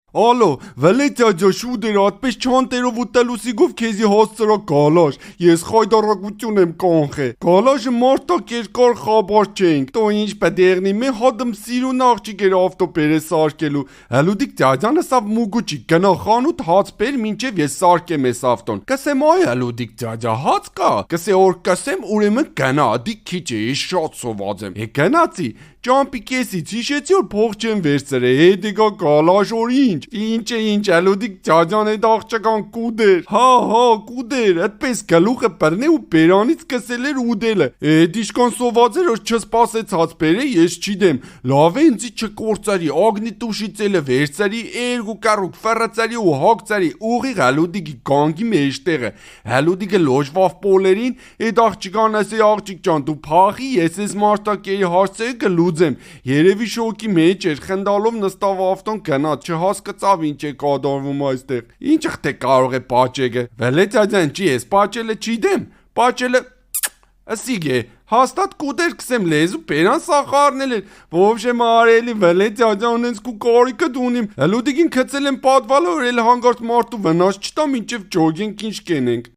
Ալո, վելեցյա շուտ էր, այդպես չանտերով ու տելուսիգով քեզի հասցրա գալաշ, ես խայդարակություն եմ կանխե, գալաշը մարդակ երկար խաբար չենք, տո ինչ պետեղնի, մե հադմ սիրուն աղջիկ էր ավտոպեր է սարկելու, հելուդիկ ձյաջանը սավ մուգուչի, գնա խանութ հաց բեր մինչև ես սարկեմ ես ավտոն, կսեմ այ հելուդիկ ձյաջա հաց կա, կսե որ կսեմ ուրեմն գնա, դիկ քիչ է, ես շատ սոված եմ, գնացի, ճամպի կեսից հիշեցի որ փող չեմ վերցրե, հետիկա գալաշ որ ինչ, ալուդիկ ջաջան այդ աղջական կուդեր, հա, կուդեր, այդպես գլուխը բռնե ու բերանից սկսել էր ուդելը, այդ իշքան սոված էր որ չսպասեցած բերե, ես չիդեմ, լավ է ինձի չկործարի, ագնի տուշիցելը վերցրի, երկու կարուկ ֆռծարի ու հագցարի, ուղիղ ալուդիկի գանգի մեջտեղը, ալուդիկը լոժվավ պոլերին, այդ աղջկան ասի աղջիկ ջան դու փախի, ես ես մարտակերի հարցերը կլուծեմ, երևի շոկի մեջ էր, խնդալով նստավ ավտոն գնաց, չհասկացավ ինչ է կատարվում այստեղ, ինչ թե կարող է պաճեգը, վելեցյաջան չի ես, պաճելը չիդեմ, պաճելը Ասիկ է, հաստատ կուտեր կսեմ լեզու պերան սախարնել էր, ովշե մարելի վելեցյաջան ունենց կու կարիքը դունիմ, հլուդիկին կծել եմ պատվալը որ էլ հանգարտ մարդու վնաս չտամ ինչև ճոգենք ինչ կենենք